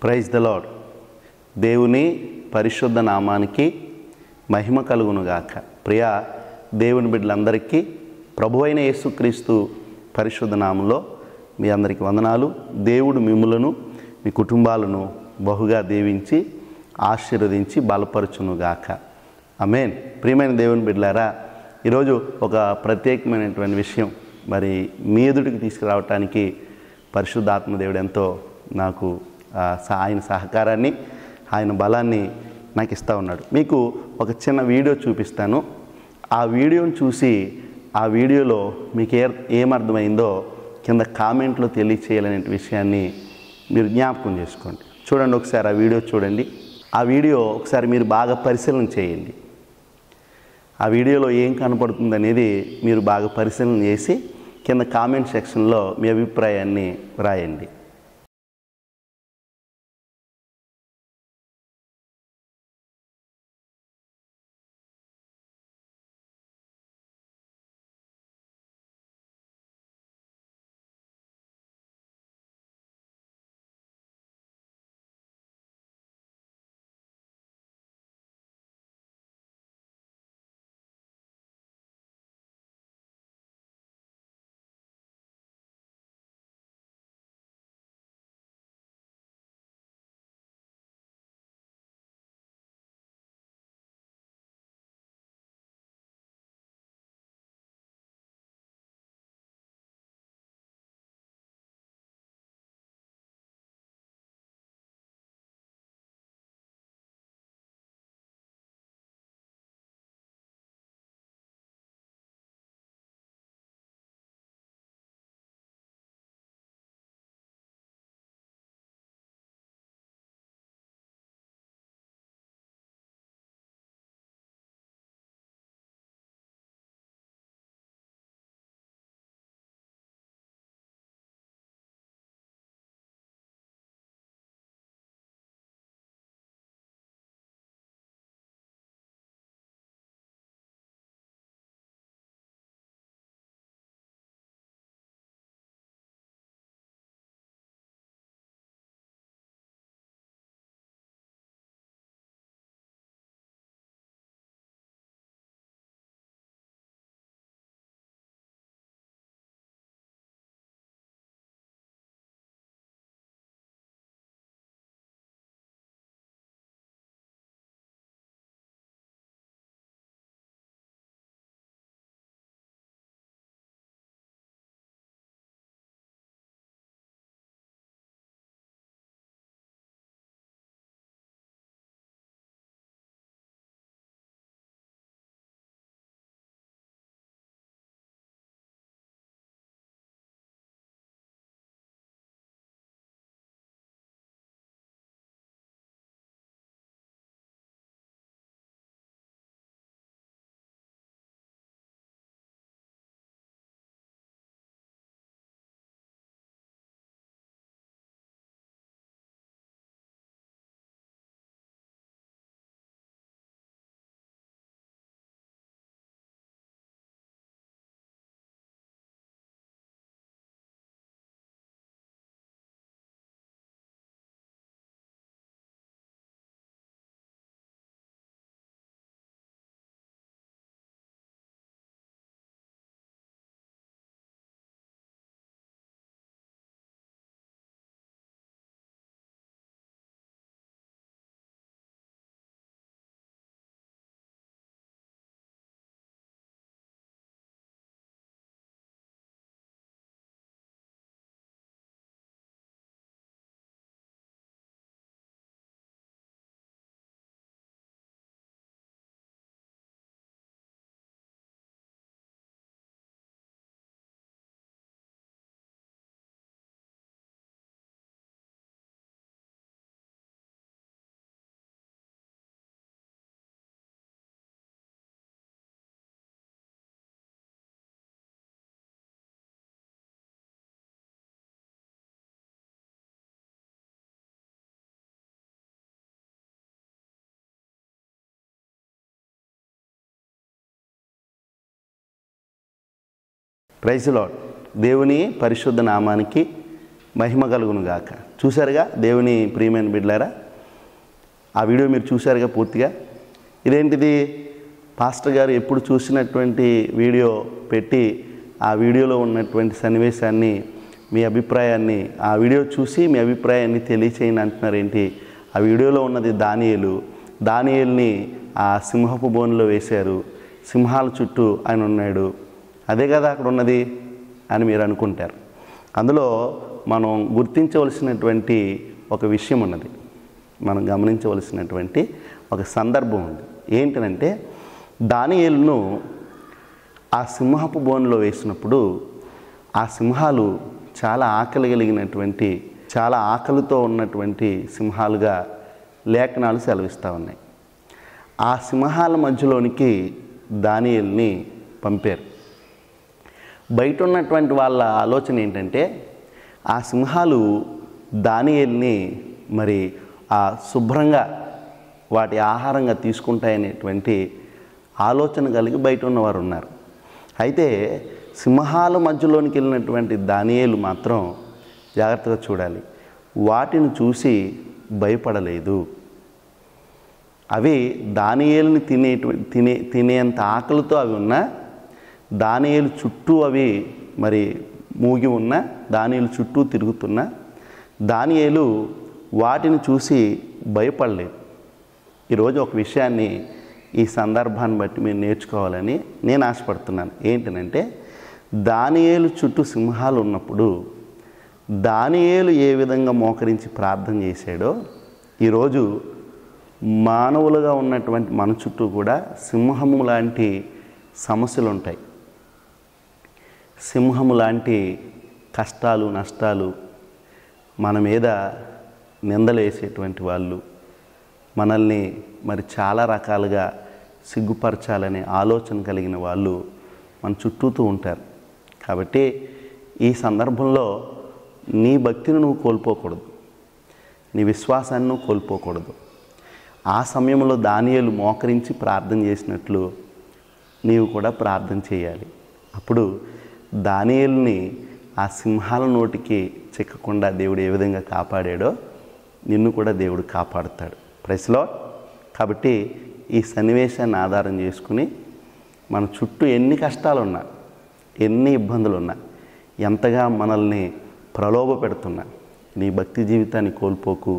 Praise the lord. దేవుని పరిశుద్ధ నామానికి మహిమ కలుగునుగాక. ప్రియ దేవుని బిడ్డలందరికీ ప్రభువైన యేసుక్రీస్తు పరిశుద్ధ నామంలో మీ అందరికీ వందనాలు. దేవుడు మిమ్ములను మీ కుటుంబాలను బహుగా దీవించి ఆశీర్వదించి బలపరచునుగాక. ఆమేన్. ప్రియమైన దేవుని బిడ్డలారా, ఈరోజు ఒక ప్రత్యేకమైనటువంటి విషయం మరి మీ ఎదుటికి తీసుకురావటానికి పరిశుద్ధాత్మ దేవుడు ఎంతో నాకు ఆయన సహకారాన్ని, ఆయన బలాన్ని నాకు ఇస్తూ ఉన్నాడు. మీకు ఒక చిన్న వీడియో చూపిస్తాను. ఆ వీడియోని చూసి ఆ వీడియోలో మీకు ఏమర్థమైందో కింద కామెంట్లో తెలియచేయాలనే విషయాన్ని మీరు జ్ఞాపకం చేసుకోండి. చూడండి, ఒకసారి ఆ వీడియో చూడండి. ఆ వీడియో ఒకసారి మీరు బాగా పరిశీలన చేయండి. ఆ వీడియోలో ఏం కనపడుతుంది అనేది మీరు బాగా పరిశీలన చేసి కింద కామెంట్ సెక్షన్లో మీ అభిప్రాయాన్ని రాయండి. Praise the lord. దేవుని పరిశుద్ధ నామానికి మహిమ కలుగును గాక. చూశారుగా దేవుని ప్రియమైన బిడ్డలారా, ఆ వీడియో మీరు చూశారుగా పూర్తిగా. ఇదేంటిది, పాస్టర్ గారు ఎప్పుడు చూసినటువంటి వీడియో పెట్టి ఆ వీడియోలో ఉన్నటువంటి సన్నివేశాన్ని, మీ అభిప్రాయాన్ని, ఆ వీడియో చూసి మీ అభిప్రాయాన్ని తెలియచేయండి అంటున్నారు ఏంటి? ఆ వీడియోలో ఉన్నది దానియేలుని ఆ సింహపు బోనులో వేశారు, సింహాల చుట్టూ ఆయన ఉన్నాడు, అదే కదా అక్కడ ఉన్నది అని మీరు అనుకుంటారు. అందులో మనం గుర్తించవలసినటువంటి ఒక విషయం ఉన్నది, మనం గమనించవలసినటువంటి ఒక సందర్భం ఉంది. ఏంటంటే, దానియేలును ఆ సింహపు బోనులో వేసినప్పుడు ఆ సింహాలు చాలా ఆకలి కలిగినటువంటి, చాలా ఆకలితో ఉన్నటువంటి సింహాలుగా లేఖనాలు సెలవిస్తూ ఉన్నాయి. ఆ సింహాల మధ్యలోనికి దానియేలుని పంపారు. బయట ఉన్నటువంటి వాళ్ళ ఆలోచన ఏంటంటే, ఆ సింహాలు దానియేలుని మరి ఆ శుభ్రంగా వాటి ఆహారంగా తీసుకుంటాయనేటువంటి ఆలోచన కలిగి బయట ఉన్నవారు ఉన్నారు. అయితే సింహాల మధ్యలోనికి వెళ్ళినటువంటి దానియేలు మాత్రం జాగ్రత్తగా చూడాలి, వాటిని చూసి భయపడలేదు. అవి దానియేలుని తినేంత ఆకలితో అవి ఉన్నా, దానియేలు చుట్టూ అవి మరి మూగి ఉన్న, దానియేలు చుట్టూ తిరుగుతున్న దానియేలు వాటిని చూసి భయపడలేదు. ఈరోజు ఒక విషయాన్ని ఈ సందర్భాన్ని బట్టి మీరు నేర్చుకోవాలని నేను ఆశపడుతున్నాను. ఏంటంటే, దానియేలు చుట్టూ సింహాలు ఉన్నప్పుడు దానియేలు ఏ విధంగా మోకరించి ప్రార్థన చేశాడో, ఈరోజు మానవులుగా ఉన్నటువంటి మన చుట్టూ కూడా సింహము లాంటి సమస్యలు ఉంటాయి. సింహము లాంటి కష్టాలు, నష్టాలు, మన మీద నిందలేసేటువంటి వాళ్ళు, మనల్ని మరి చాలా రకాలుగా సిగ్గుపరచాలనే ఆలోచన కలిగిన వాళ్ళు మన చుట్టూతూ ఉంటారు. కాబట్టి ఈ సందర్భంలో నీ భక్తిని నువ్వు కోల్పోకూడదు, నీ విశ్వాసాన్ని నువ్వు కోల్పోకూడదు. ఆ సమయంలో దానియేలు మోకరించి ప్రార్థన చేసినట్లు నీవు కూడా ప్రార్థన చేయాలి. అప్పుడు దానియేలుని ఆ సింహాల నోటికి చిక్కకుండా దేవుడు ఏ విధంగా కాపాడాడో నిన్ను కూడా దేవుడు కాపాడుతాడు. Praise lord. కాబట్టి ఈ సన్నివేశాన్ని ఆధారం చేసుకుని మన చుట్టూ ఎన్ని కష్టాలున్నా, ఎన్ని ఇబ్బందులున్నా, ఎంతగా మనల్ని ప్రలోభ పెడుతున్నా, నీ భక్తి జీవితాన్ని కోల్పోకు,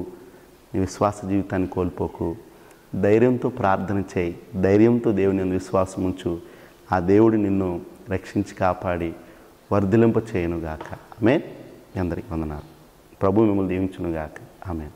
నీ విశ్వాస జీవితాన్ని కోల్పోకు. ధైర్యంతో ప్రార్థన చేయి, ధైర్యంతో దేవుని విశ్వాసం ఉంచు. ఆ దేవుడు నిన్ను రక్షించి కాపాడి వర్ధిలింప చేయనుగాక. ఆమేన్. అందరికీ వందనాలు. ప్రభు మిమ్మల్ని దీవించునుగాక. ఆమేన్.